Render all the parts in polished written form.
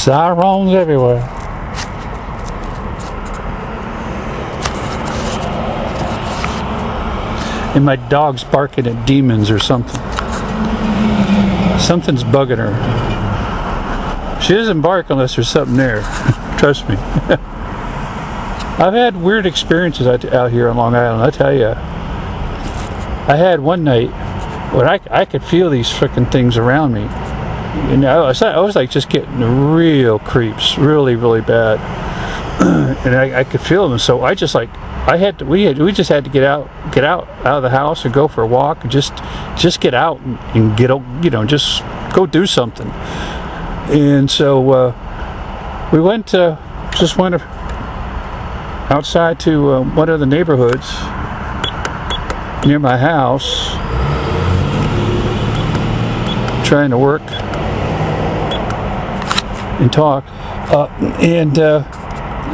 Sirens everywhere. And my dog's barking at demons or something. Something's bugging her. She doesn't bark unless there's something there. Trust me. I've had weird experiences out here on Long Island, I tell you. I had one night when I could feel these frickin' things around me. You know, I was like just getting real creeps, really, really bad. And I could feel them, so I just like, we just had to get out of the house and go for a walk and just get out and get, you know, just go do something. And so we just went outside to one of the neighborhoods near my house, trying to work and talk,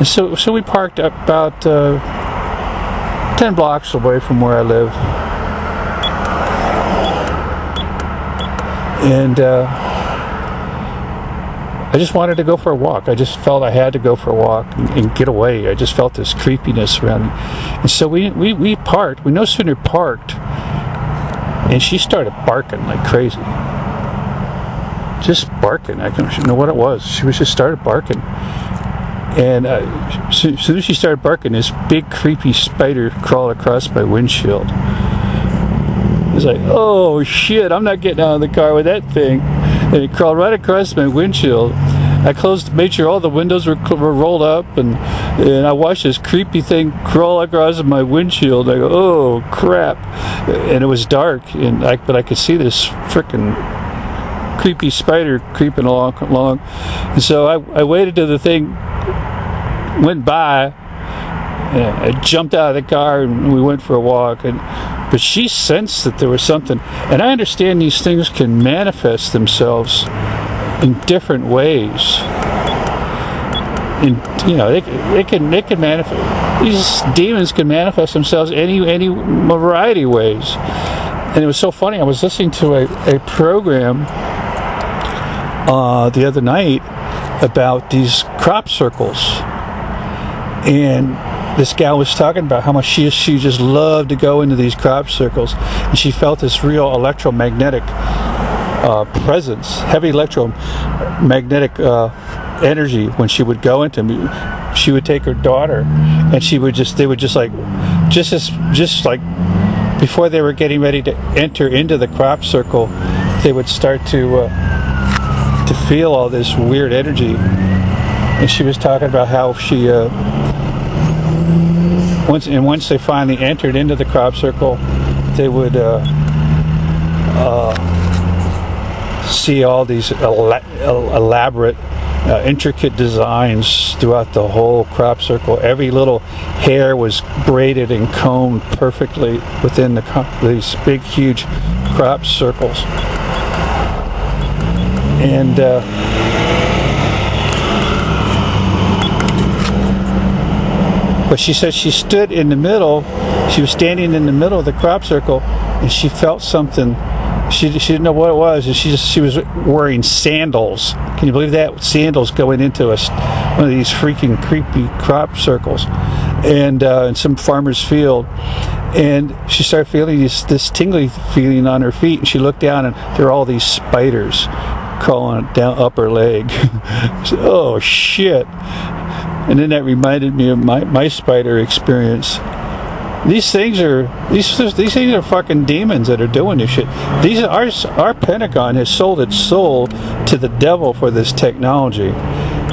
so we parked up about 10 blocks away from where I live, and I just wanted to go for a walk. I just felt I had to go for a walk and get away. I just felt this creepiness around me, and so we parked. We no sooner parked, and she started barking like crazy. Just barking. I don't know what it was. She just started barking. And as soon as she started barking, this big creepy spider crawled across my windshield. It was like, oh shit, I'm not getting out of the car with that thing. And it crawled right across my windshield. I made sure all the windows were rolled up, and I watched this creepy thing crawl across my windshield. I go, oh crap. And it was dark, but I could see this frickin' creepy spider creeping along, and so I waited till the thing went by, and I jumped out of the car and we went for a walk. But she sensed that there was something, and I understand these things can manifest themselves in different ways. And you know, they can manifest. These demons can manifest themselves any variety of ways. And it was so funny. I was listening to a program the other night about these crop circles, and this gal was talking about how much she just loved to go into these crop circles, and she felt this real electromagnetic presence, heavy electromagnetic energy when she would go into them. She would take her daughter, and they would just like before they were getting ready to enter into the crop circle, they would start to feel all this weird energy. And she was talking about how she once they finally entered into the crop circle, they would see all these elaborate intricate designs throughout the whole crop circle. Every little hair was braided and combed perfectly within these big huge crop circles. And but she said she stood in the middle. She was standing in the middle of the crop circle, and she felt something. She didn't know what it was, and she was wearing sandals. Can you believe that? Sandals going into one of these freaking creepy crop circles, and in some farmer's field. And she started feeling this tingly feeling on her feet, and she looked down, and there were all these spiders crawling down up her leg. Said, oh shit. And then that reminded me of my spider experience. These things are fucking demons that are doing this shit. Our Pentagon has sold its soul to the devil for this technology.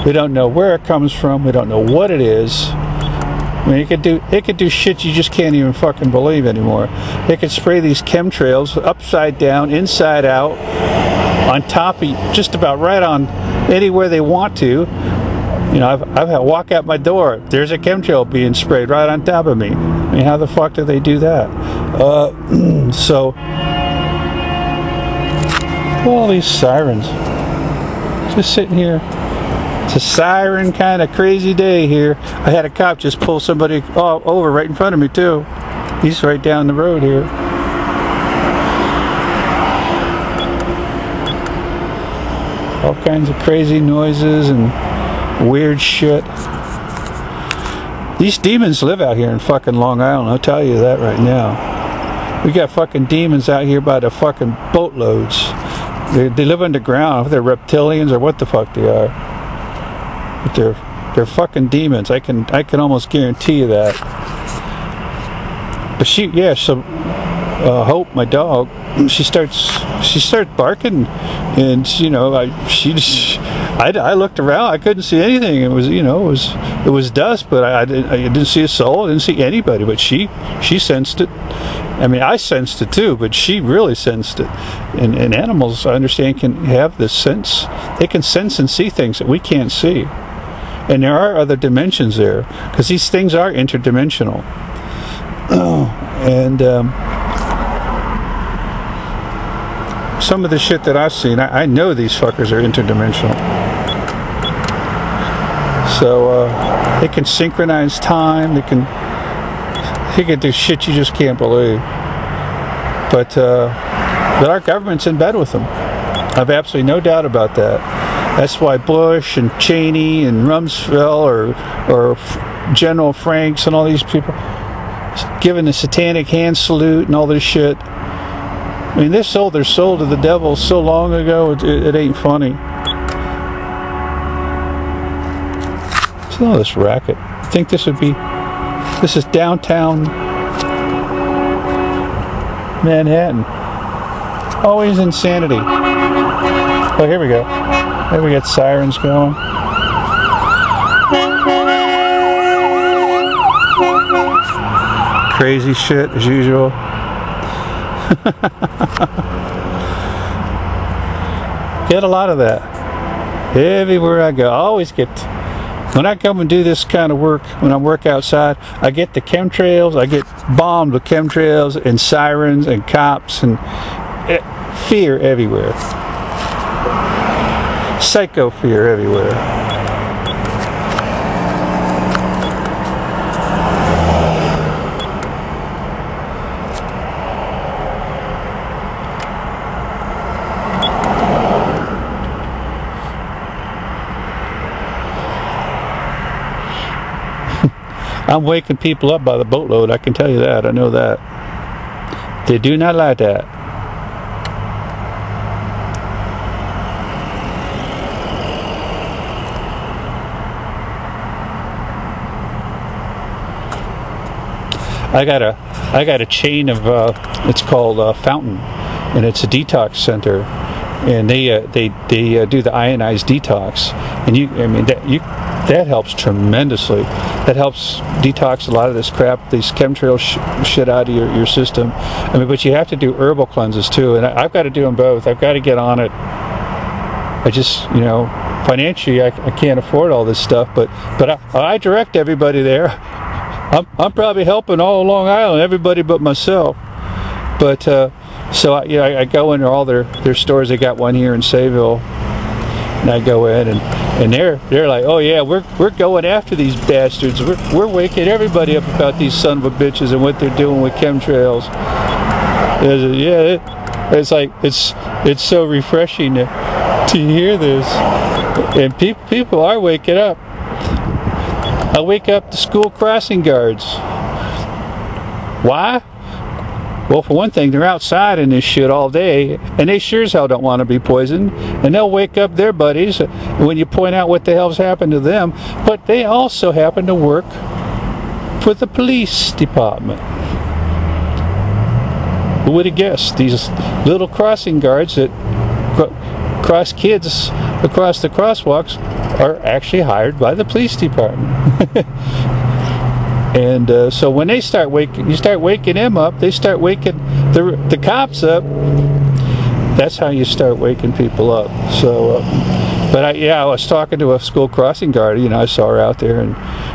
We don't know where it comes from. We don't know what it is. I mean, it could do shit you just can't even fucking believe anymore. They could spray these chemtrails upside down, inside out, on top of, just about right on anywhere they want to. You know, I've had to walk out my door. There's a chemtrail being sprayed right on top of me. I mean, how the fuck do they do that? So, all these sirens. Just sitting here. It's a siren kind of crazy day here. I had a cop just pull somebody over right in front of me too. He's right down the road here. All kinds of crazy noises and weird shit. These demons live out here in fucking Long Island, I'll tell you that right now. We got fucking demons out here by the fucking boatloads. They live underground. If they're reptilians or what the fuck they are. But they're fucking demons. I can almost guarantee you that. But so Hope, my dog, she starts barking, and you know, I looked around, I couldn't see anything. It was, you know, it was dusk, but I didn't see a soul, I didn't see anybody, but she sensed it. I mean, I sensed it too, but she really sensed it. And animals, I understand, can have this sense. They can sense and see things that we can't see. And there are other dimensions there, because these things are interdimensional. And some of the shit that I've seen, I know these fuckers are interdimensional. So they can synchronize time. They can do shit you just can't believe. But our government's in bed with them. I've absolutely no doubt about that. That's why Bush and Cheney and Rumsfeld or General Franks and all these people giving the satanic hand salute and all this shit. I mean, they sold their soul to the devil so long ago, it ain't funny. See all this racket. I think this is downtown Manhattan. Always insanity. Oh, here we go. There we got sirens going. Crazy shit as usual. Get a lot of that everywhere I go. I always get, when I come and do this kind of work, when I work outside, I get the chemtrails. I get bombed with chemtrails and sirens and cops and fear everywhere. Psycho fear everywhere. I'm waking people up by the boatload, I can tell you that. I know that. They do not like that. I got a chain of it's called Fountain, and it's a detox center, and they do the ionized detox, and that helps tremendously. That helps detox a lot of this crap, these chemtrail shit out of your system. I mean, but you have to do herbal cleanses too, and I've got to do them both. I've got to get on it. I just, you know, financially I can't afford all this stuff, but I direct everybody there. I'm probably helping all Long Island, everybody but myself. But so I go into all their stores. They got one here in Sayville, and I go in and they're like, oh yeah, we're going after these bastards. We're waking everybody up about these son of a bitches and what they're doing with chemtrails. Yeah, it's like it's so refreshing to hear this, and people are waking up. I wake up the school crossing guards. Why? Well, for one thing, they're outside in this shit all day, and they sure as hell don't want to be poisoned, and they'll wake up their buddies when you point out what the hell's happened to them, but they also happen to work for the police department. Who would have guessed? These little crossing guards that cross kids across the crosswalks are actually hired by the police department. And so when they start waking, you start waking them up, they start waking the cops up. That's how you start waking people up. So, but I was talking to a school crossing guard. You know, I saw her out there and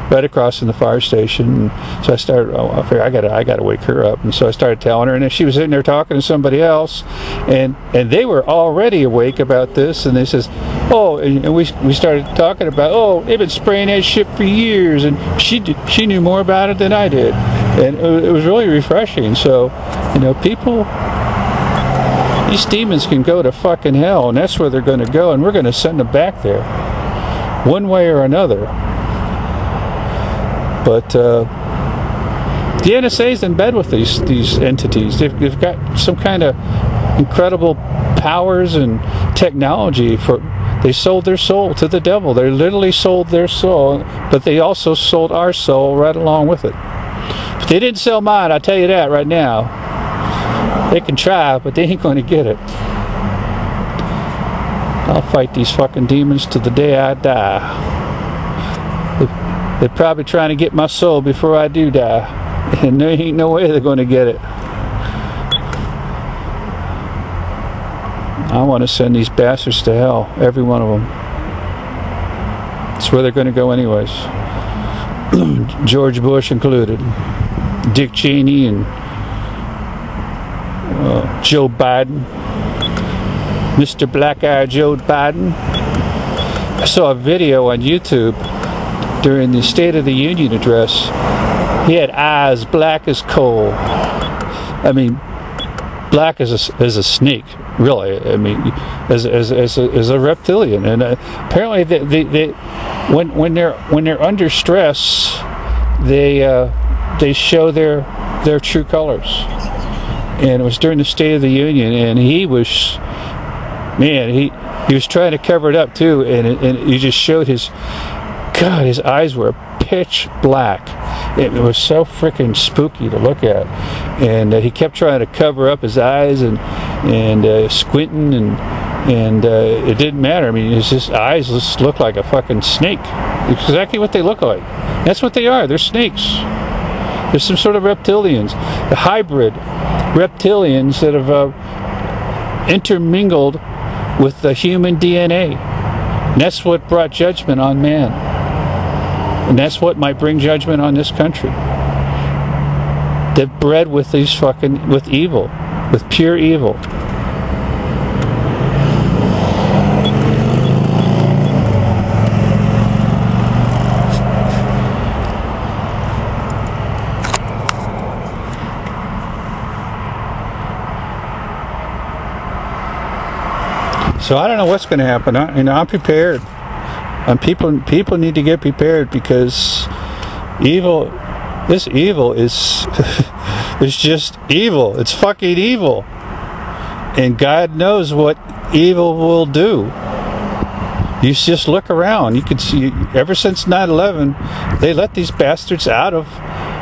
right across from the fire station. And so I started. I figured I gotta wake her up. And so I started telling her, and she was sitting there talking to somebody else, and they were already awake about this. And they says, oh, and we started talking about, oh, they've been spraying that shit for years, and she knew more about it than I did, and it was really refreshing. So, you know, people These demons can go to fucking hell, and that's where they're going to go, and we're going to send them back there, one way or another. But the NSA's in bed with these entities. They've got some kind of incredible powers and technology. They sold their soul to the devil. They literally sold their soul, but they also sold our soul right along with it. But they didn't sell mine, I'll tell you that right now. They can try, but they ain't going to get it. I'll fight these fucking demons to the day I die. They're probably trying to get my soul before I do die. And there ain't no way they're going to get it. I want to send these bastards to hell, every one of them. That's where they're going to go anyways. George Bush included. Dick Cheney and Joe Biden. Mr. Black-Eyed Joe Biden. I saw a video on YouTube during the State of the Union address. He had eyes black as coal. I mean, black as a snake, really. I mean, as a reptilian. And apparently, when they're under stress, they show their true colors. And it was during the State of the Union, and he was, man, he was trying to cover it up too, and he just showed his eyes were pitch black. It was so freaking spooky to look at, and he kept trying to cover up his eyes and squinting, and it didn't matter. I mean, his eyes just looked like a fucking snake. It's exactly what they look like. That's what they are. They're snakes. They're some sort of reptilians, the hybrid reptilians that have intermingled with the human DNA. And that's what brought judgment on man. And that's what might bring judgment on this country. They're bred with with evil, with pure evil. So I don't know what's going to happen. I'm prepared. And people need to get prepared, because this evil is is just evil. It's fucking evil. And God knows what evil will do. You just look around. You can see, ever since 9/11, they let these bastards out of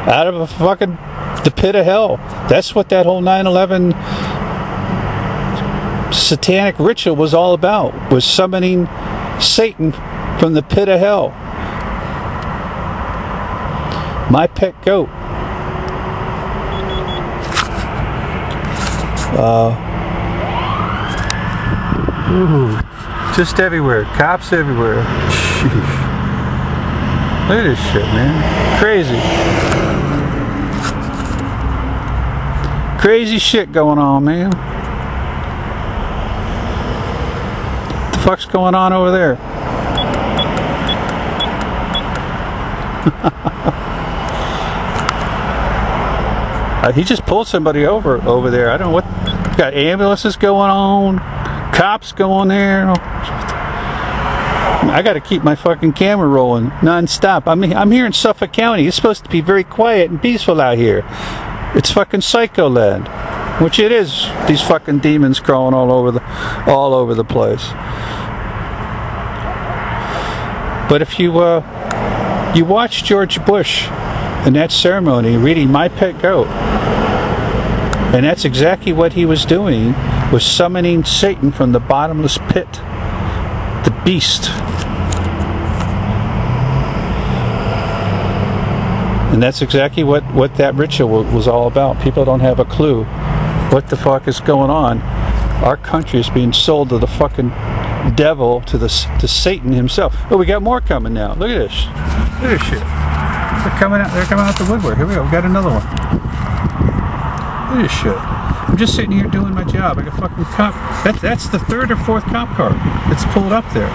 a fucking the pit of hell. That's what that whole 9/11 satanic ritual was all about, was summoning Satan from the pit of hell. My pet goat. Just everywhere. Cops everywhere. Sheesh. Look at this shit, man. Crazy. Crazy shit going on, man. What the fuck's going on over there? He just pulled somebody over there. I don't know what. Got ambulances going on, cops going there. I got to keep my fucking camera rolling non-stop. I'm here in Suffolk County. It's supposed to be very quiet and peaceful out here. It's fucking psycho land, which it is. These fucking demons crawling all over the place. But if you watch George Bush in that ceremony reading My Pet Goat, and that's exactly what he was doing, was summoning Satan from the bottomless pit, the beast. And that's exactly what that ritual was all about. People don't have a clue what the fuck is going on. Our country is being sold to the fucking devil, to Satan himself. Oh, we got more coming now. Look at this. Look at this shit. They're coming out the woodwork. Here we go. We got another one. Look at this shit. I'm just sitting here doing my job. I got fucking cop. That's the third or fourth cop car that's pulled up there.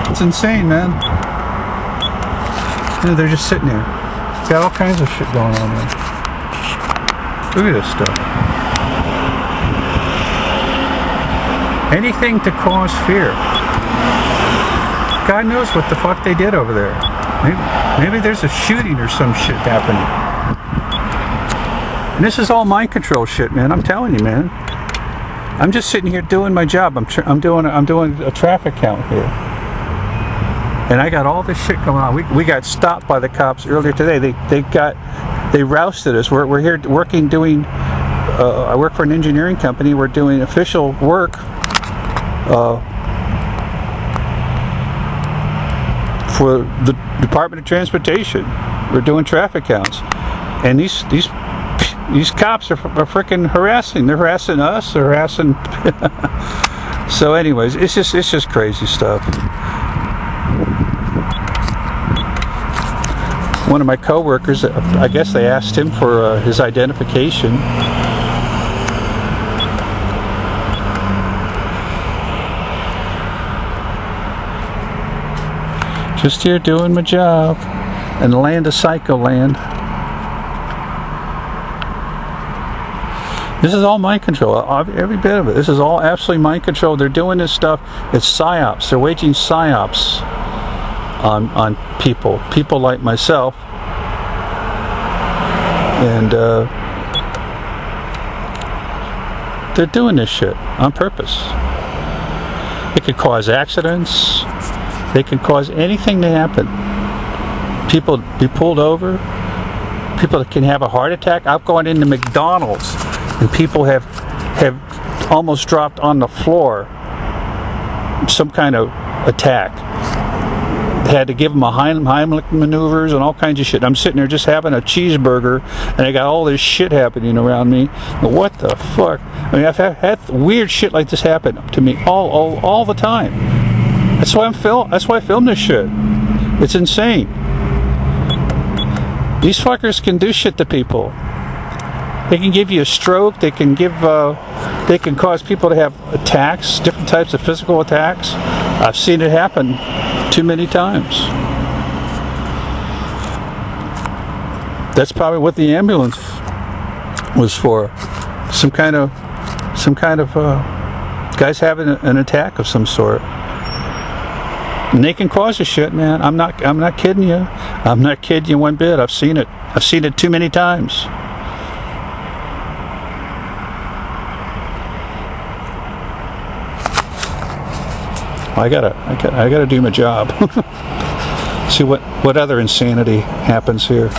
It's insane, man. You know, they're just sitting there. Got all kinds of shit going on there. Look at this stuff. Anything to cause fear. God knows what the fuck they did over there. Maybe there's a shooting or some shit happening. And this is all mind control shit, man. I'm telling you, man. I'm just sitting here doing my job. I'm doing a traffic count here. And I got all this shit going on. We got stopped by the cops earlier today. They rousted us. We're here working, doing. I work for an engineering company. We're doing official work for the Department of Transportation. We're doing traffic counts, and these cops are freaking harassing. They're harassing us. They're harassing. So, anyways, it's just crazy stuff. One of my coworkers, I guess they asked him for his identification. Just here doing my job in the land of Psycho Land. This is all mind control, every bit of it. This is all absolutely mind control. They're doing this stuff. It's psyops. They're waging psyops on people like myself. And they're doing this shit on purpose. It could cause accidents. They can cause anything to happen. People be pulled over. People can have a heart attack. I've gone into McDonald's and people have almost dropped on the floor. Some kind of attack. They had to give them a Heimlich maneuvers and all kinds of shit. I'm sitting there just having a cheeseburger and I got all this shit happening around me. What the fuck? I mean, I've had weird shit like this happen to me all the time. That's why I film this shit. It's insane. These fuckers can do shit to people. They can give you a stroke. They can cause people to have attacks, different types of physical attacks. I've seen it happen too many times. That's probably what the ambulance was for. Some kind of guys having an attack of some sort. And they can cause a shit, man. I'm not kidding you. I'm not kidding you one bit. I've seen it. I've seen it too many times. I gotta do my job. See what other insanity happens here.